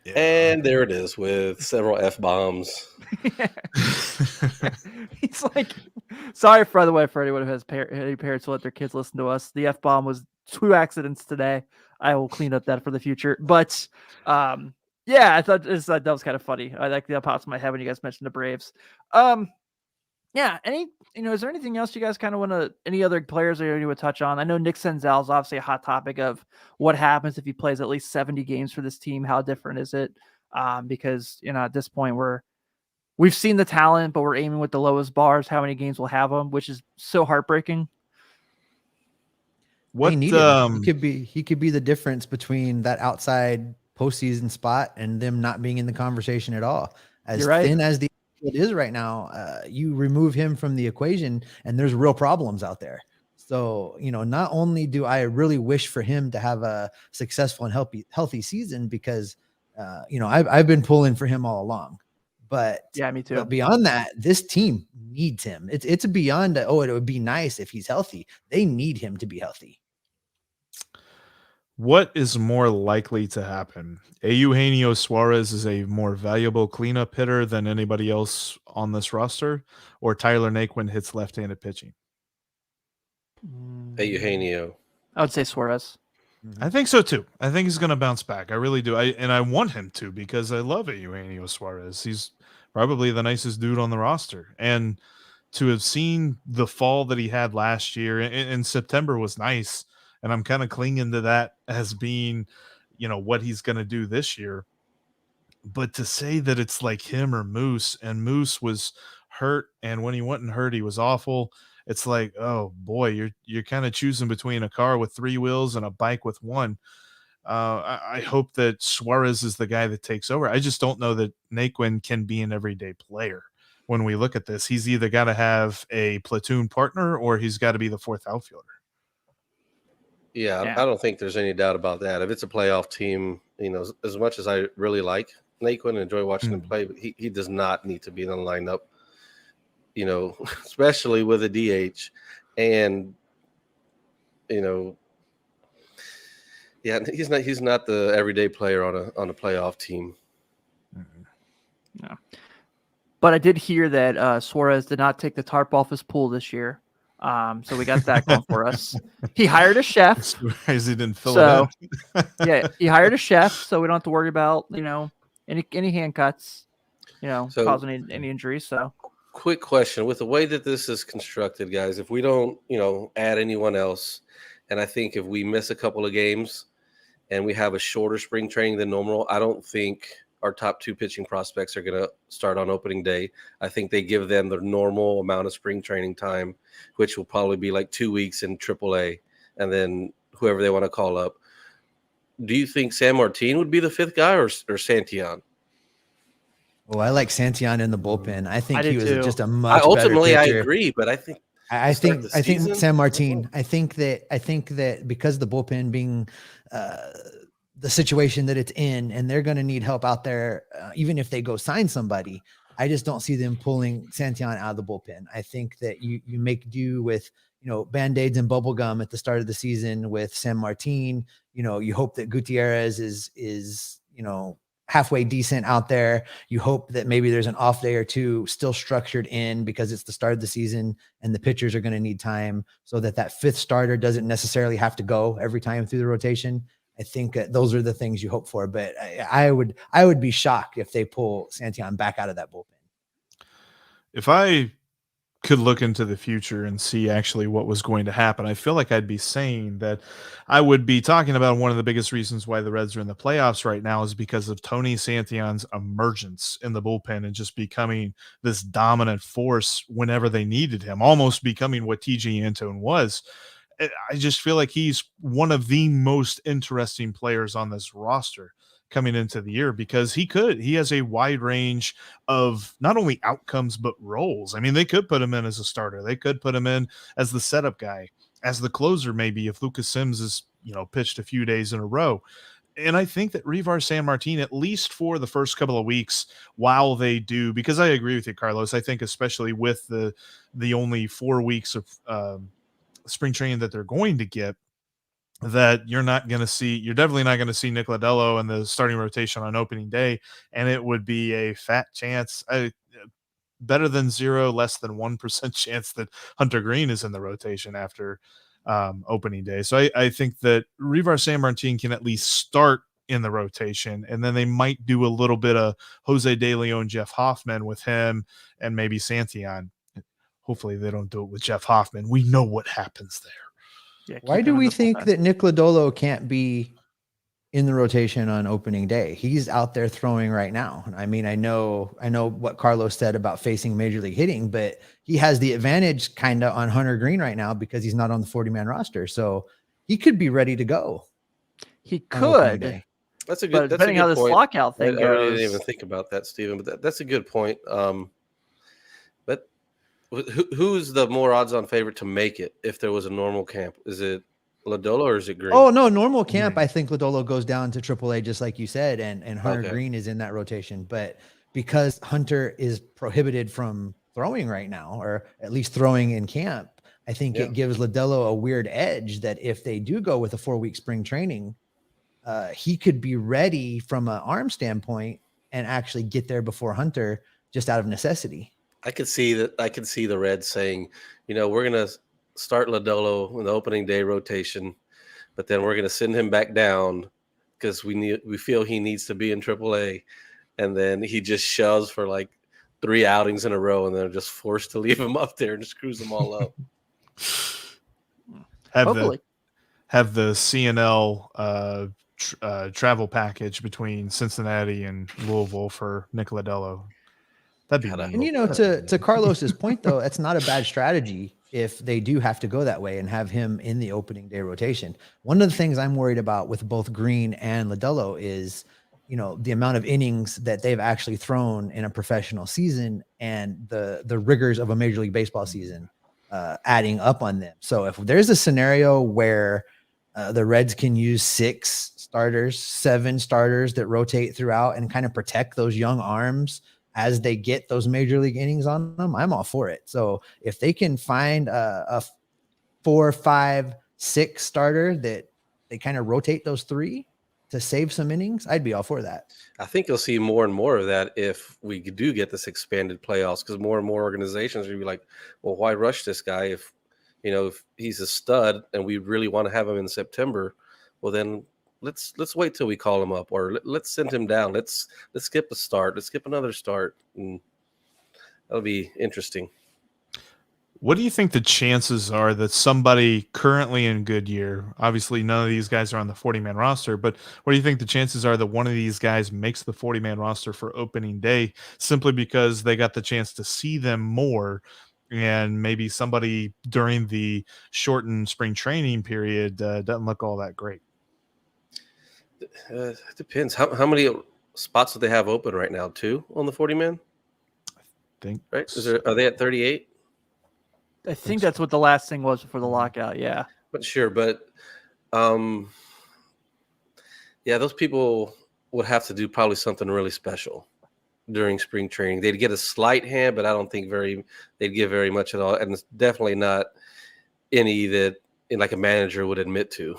Yeah. And there it is with several F-bombs. He's like, sorry, by the way, for anyone who has any parents who let their kids listen to us. The F-bomb was 2 accidents today. I will clean up that for the future. But yeah, I thought that was kind of funny. I like the pops in my head when you guys mentioned the Braves. Yeah, is there anything else you guys kind of want to, any other players that you would touch on? I know Nick Senzel is obviously a hot topic of what happens if he plays at least 70 games for this team. How different is it? Because, at this point we've seen the talent, but we're aiming with the lowest bars. How many games we'll have him, which is so heartbreaking. What he could be the difference between that outside postseason spot and them not being in the conversation at all. As thin as the it is right now, you remove him from the equation and there's real problems out there. So, not only do I really wish for him to have a successful and healthy season because, I've been pulling for him all along, but yeah, me too. But beyond that, this team needs him. It's beyond, it would be nice if he's healthy. They need him to be healthy. What is more likely to happen? Eugenio Suarez is a more valuable cleanup hitter than anybody else on this roster, or Tyler Naquin hits left-handed pitching? Eugenio. I would say Suarez. I think so too. I think he's going to bounce back. I really do. I want him to because I love Eugenio Suarez. He's probably the nicest dude on the roster. And to have seen the fall that he had last year in September was nice. And I'm kind of clinging to that as being, what he's going to do this year. But to say that it's like him or Moose, and Moose was hurt, and when he wasn't hurt, he was awful. It's like, oh boy, you're kind of choosing between a car with 3 wheels and a bike with 1. I hope that Suarez is the guy that takes over. I just don't know that Naquin can be an everyday player. When we look at this, he's either got to have a platoon partner or he's got to be the 4th outfielder. Yeah, I don't think there's any doubt about that. If it's a playoff team, as much as I really like Naquin and enjoy watching him play, but he does not need to be in the lineup, especially with a DH. And, Yeah, he's not the everyday player on a playoff team. No. But I did hear that Suarez did not take the tarp off his pool this year. So we got that going for us. He hired a chef. Surprised he didn't fill So, it in. yeah, he hired a chef, so we don't have to worry about, any hand cuts, So- causing any injuries. So Quick question: with the way that this is constructed, guys, if we don't, add anyone else, and I think if we miss a couple of games and we have a shorter spring training than normal, I don't think our top 2 pitching prospects are going to start on opening day. I think they give them the normal amount of spring training time, which will probably be like 2 weeks in AAA, and then whoever they want to call up. Do you think San Martin would be the 5th guy or Santillan? Oh, I like Santillan in the bullpen. I think I he do was too. just a much Ultimately, better I pitcher. agree, but I think I start think the I think season? San Martin. I think that because the bullpen being the situation that it's in, and they're going to need help out there, even if they go sign somebody. I just don't see them pulling Santillan out of the bullpen. I think that you make do with Band-Aids and bubble gum at the start of the season with San Martin. You hope that Gutierrez is halfway decent out there. You hope that maybe there's an off day or two still structured in because it's the start of the season and the pitchers are going to need time, so that 5th starter doesn't necessarily have to go every time through the rotation. I think those are the things you hope for, but I would be shocked if they pull Santillan back out of that bullpen. If I could look into the future and see actually what was going to happen, I feel like I'd be saying that I would be talking about one of the biggest reasons why the Reds are in the playoffs right now is because of Tony Santillan's emergence in the bullpen and just becoming this dominant force whenever they needed him, almost becoming what TJ Antone was. I just feel like he's one of the most interesting players on this roster coming into the year because he has a wide range of not only outcomes, but roles. I mean, they could put him in as a starter. They could put him in as the setup guy, as the closer, maybe if Lucas Sims is, pitched a few days in a row. And I think that Reiver San Martin, at least for the first couple of weeks while they do, because I agree with you, Carlos, I think especially with the only 4 weeks of spring training that they're going to get, that you're definitely not going to see Nick Lodolo in the starting rotation on opening day. And it would be a fat chance, better than 0, less than 1% chance that Hunter Green is in the rotation after opening day. So I think that Reiver San Martin can at least start in the rotation, and then they might do a little bit of Jose De Leon, Jeff Hoffman with him, and maybe Santillan. Hopefully they don't do it with Jeff Hoffman. We know what happens there. yeah, Why keep do him in we the think bullpen. that Nick Lodolo can't be in the rotation on opening day? He's out there throwing right now. I mean, I know what Carlos said about facing major league hitting, but he has the advantage kind of on Hunter Green right now because he's not on the 40-man roster. So he could be ready to go. He on opening could, day. That's a but good. That's a depending how good this point. lockout I thing really didn't goes, even think about that, Steven, but that's a good point. But who's the more odds-on favorite to make it if there was a normal camp? Is it Lodolo or is it Green? Oh no, normal camp. Green. I think Lodolo goes down to AAA just like you said, and Hunter Okay. Green is in that rotation. But because Hunter is prohibited from throwing right now, or at least throwing in camp, I think Yeah. it gives Lodolo a weird edge that if they do go with a 4-week spring training, he could be ready from an arm standpoint and actually get there before Hunter just out of necessity. I could see that. I could see the Reds saying, we're going to start Lodolo in the opening day rotation, but then we're going to send him back down because we feel he needs to be in AAA, and then he just shoves for like 3 outings in a row, and they're just forced to leave him up there and screws them all up. hopefully. Have the CNL travel package between Cincinnati and Louisville for Nick Lodolo. That'd be God, I neat. And to Carlos's point though, it's not a bad strategy if they do have to go that way and have him in the opening day rotation. One of the things I'm worried about with both Green and Lodolo is, the amount of innings that they've actually thrown in a professional season and the rigors of a Major League Baseball season adding up on them. So if there's a scenario where the Reds can use 6 starters, 7 starters that rotate throughout and kind of protect those young arms as they get those major league innings on them, I'm all for it. So if they can find a 4, 5, 6 starter that they kind of rotate those 3 to save some innings, I'd be all for that. I think you'll see more and more of that if we do get this expanded playoffs, because more and more organizations are going to be like, well, why rush this guy if he's a stud and we really want to have him in September? Well, then let's wait till we call him up, or let's send him down. Let's skip a start. Let's skip another start, and that'll be interesting. What do you think the chances are that somebody currently in Goodyear, obviously none of these guys are on the 40-man roster, but what do you think the chances are that one of these guys makes the 40-man roster for opening day simply because they got the chance to see them more, and maybe somebody during the shortened spring training period doesn't look all that great? It depends. How many spots do they have open right now? 2 on the 40-man? I think. Right? Are they at 38? I think that's what the last thing was before the lockout. Yeah. But sure. But yeah, those people would have to do probably something really special during spring training. They'd get a slight hand, but I don't think they'd give very much at all. And it's definitely not any that like a manager would admit to.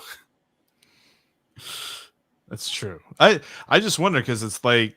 That's true. I just wonder, because it's like,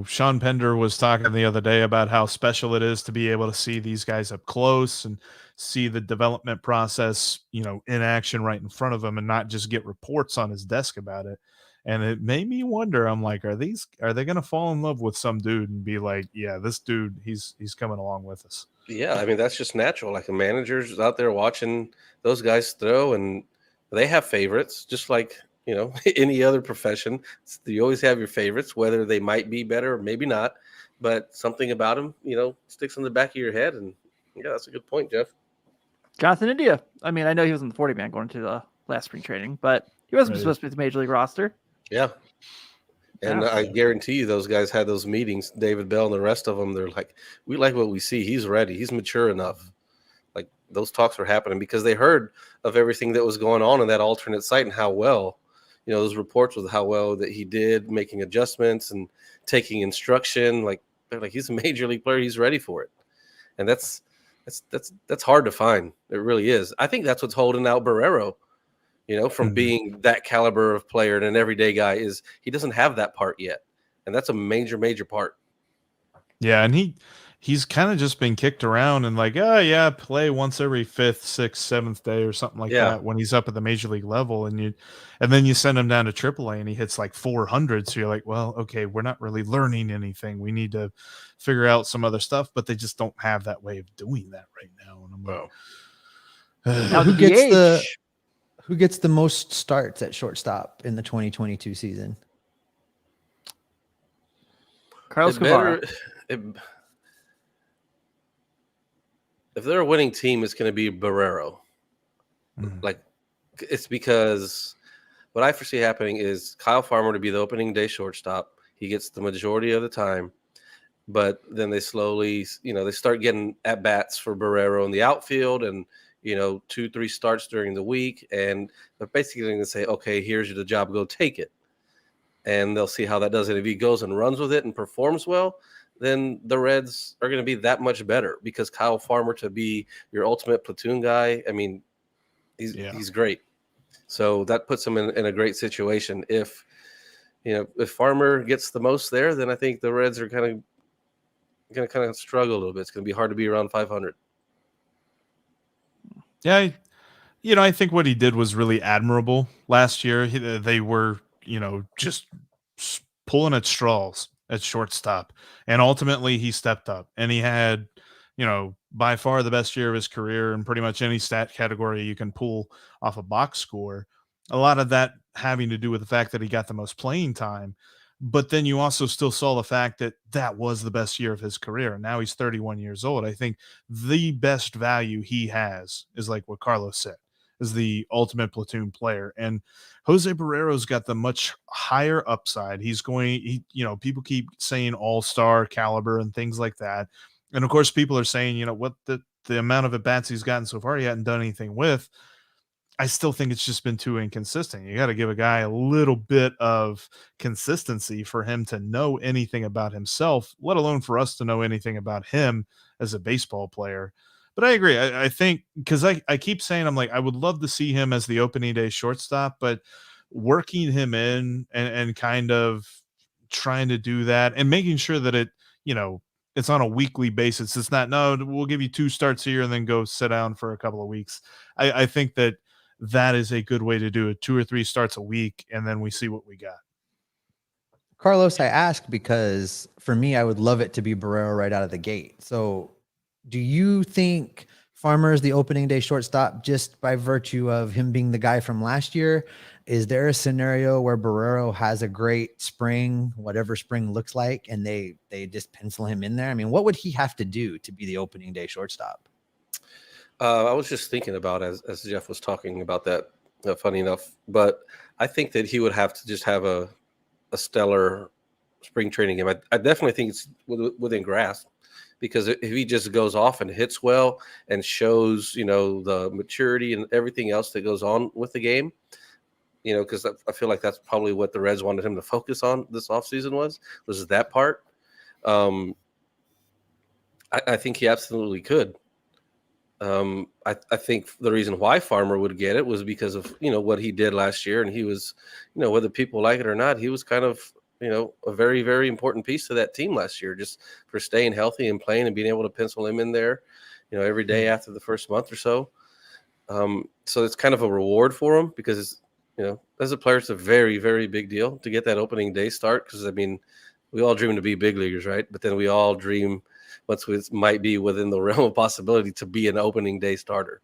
Sean Pender was talking the other day about how special it is to be able to see these guys up close and see the development process, in action right in front of him, and not just get reports on his desk about it. And it made me wonder, I'm like, are they going to fall in love with some dude and be like, yeah, this dude, he's coming along with us? Yeah. I mean, that's just natural. Like a manager's out there watching those guys throw, and they have favorites, just like, any other profession. You always have your favorites, whether they might be better or maybe not, but something about them, sticks in the back of your head. And yeah, that's a good point, Jeff. Jonathan India. I mean, I know he was in the 40-man going to the last spring training, but he wasn't supposed to be the major league roster. Yeah. And I guarantee you those guys had those meetings, David Bell and the rest of them. They're like, we like what we see. He's ready. He's mature enough. Like, those talks were happening because they heard of everything that was going on in that alternate site and how well, those reports with how well that he did, making adjustments and taking instruction. Like, they're like, he's a major league player. He's ready for it. And that's hard to find. It really is. I think that's what's holding out Barrero, from being that caliber of player and an everyday guy, is he doesn't have that part yet. And that's a major, major part. Yeah. And he's kind of just been kicked around and like, oh yeah, play once every 5th, 6th, 7th day or something like that when he's up at the major league level. And then you send him down to AAA and he hits like 400. So you're like, well, okay, we're not really learning anything. We need to figure out some other stuff, but they just don't have that way of doing that right now. And I'm like, now who gets the most starts at shortstop in the 2022 season? Carlos Guevara. If they're a winning team, it's going to be Barrero. Like, it's because what I foresee happening is Kyle Farmer to be the opening day shortstop. He gets the majority of the time, but then they slowly, they start getting at bats for Barrero in the outfield, and 2-3 starts during the week, and they're basically going to say, okay, here's the job, go take it. And they'll see how that does. And if he goes and runs with it and performs well, then the Reds are going to be that much better, because Kyle Farmer to be your ultimate platoon guy, I mean, he's great. So that puts him in a great situation. If Farmer gets the most there, then I think the Reds are going to struggle a little bit. It's going to be hard to be around 500. Yeah, I think what he did was really admirable last year. They were, just pulling at straws at shortstop, and ultimately he stepped up, and he had, by far the best year of his career in pretty much any stat category you can pull off a box score. A lot of that having to do with the fact that he got the most playing time, but then you also still saw the fact that that was the best year of his career. And now he's 31 years old. I think the best value he has is like what Carlos said, is the ultimate platoon player. And Jose Barrero's got the much higher upside. People keep saying all-star caliber and things like that. And of course, people are saying, what the amount of at-bats he's gotten so far, he hadn't done anything with. I still think it's just been too inconsistent. You got to give a guy a little bit of consistency for him to know anything about himself, let alone for us to know anything about him as a baseball player. But I agree. I think, because I keep saying, I'm like, I would love to see him as the opening day shortstop, but working him in and kind of trying to do that and making sure that it, it's on a weekly basis. It's not, no, we'll give you 2 starts here and then go sit down for a couple of weeks. I think that is a good way to do it. 2 or 3 starts a week, and then we see what we got. Carlos, I ask because for me, I would love it to be Barrero right out of the gate. So do you think Farmer is the opening day shortstop just by virtue of him being the guy from last year? Is there a scenario where Barrero has a great spring, whatever spring looks like, and they just pencil him in there? I mean, what would he have to do to be the opening day shortstop? I was just thinking about as Jeff was talking about that, funny enough, but I think that he would have to just have a stellar spring training game. I definitely think it's within grasp, because if he just goes off and hits well and shows, the maturity and everything else that goes on with the game, because I feel like that's probably what the Reds wanted him to focus on this offseason was that part. I think he absolutely could. I think the reason why Farmer would get it was because of, what he did last year. And he was, whether people like it or not, he was kind of, a very, very important piece to that team last year, just for staying healthy and playing and being able to pencil him in there, every day after the first month or so. So it's kind of a reward for him because, as a player, it's a very, very big deal to get that opening day start. Because, we all dream to be big leaguers, right? But then we all dream once we might be within the realm of possibility to be an opening day starter,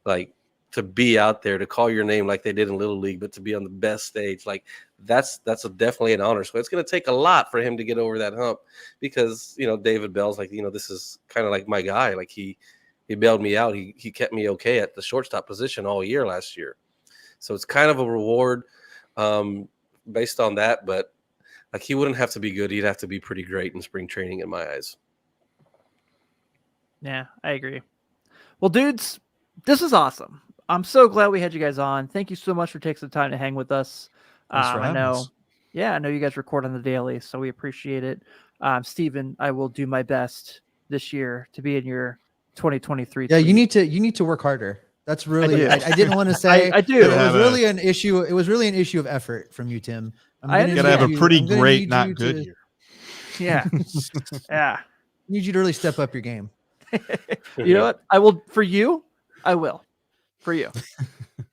like to be out there, to call your name like they did in Little League, but to be on the best stage, like that's definitely an honor. So it's going to take a lot for him to get over that hump, because David Bell's like, this is kind of like my guy. Like he bailed me out. He kept me okay at the shortstop position all year last year. So it's kind of a reward based on that, but like he wouldn't have to be good. He'd have to be pretty great in spring training in my eyes. Yeah, I agree. Well, dudes, this is awesome. I'm so glad we had you guys on. Thank you so much for taking some time to hang with us. Thanks for having us. I know you guys record on the daily, so we appreciate it. Steven, I will do my best this year to be in your 2023. Yeah, you need to work harder. That's really, I didn't want to say I do. It was really an issue. It was really an issue of effort from you, Tim. You gotta have a pretty great, not good year. Yeah. Yeah. I need you to really step up your game. You know what? I will for you. I will for you.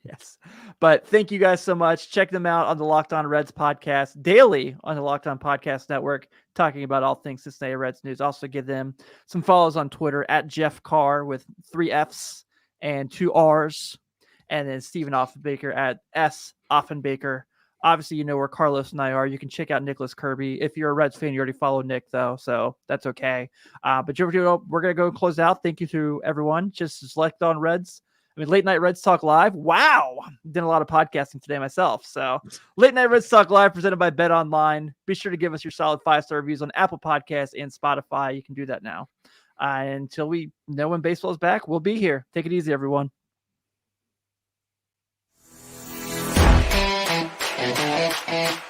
Yes. But thank you guys so much. Check them out on the Locked On Reds podcast daily on the Locked On Podcast Network, talking about all things Cincinnati Reds news. Also give them some follows on Twitter at Jeff Carr with 3 F's and 2 R's, and then Stephen Offenbaker at S Offenbaker. Obviously, you know where Carlos and I are. You can check out Nicholas Kirby. If you're a Reds fan, you already follow Nick, though, so that's okay. But we're going to go and close out. Thank you to everyone. Just select on Reds. Late Night Reds Talk Live. Wow. Did a lot of podcasting today myself. So Late Night Reds Talk Live presented by Bet Online. Be sure to give us your solid 5-star reviews on Apple Podcasts and Spotify. You can do that now. Until we know when baseball is back, we'll be here. Take it easy, everyone. Thank you.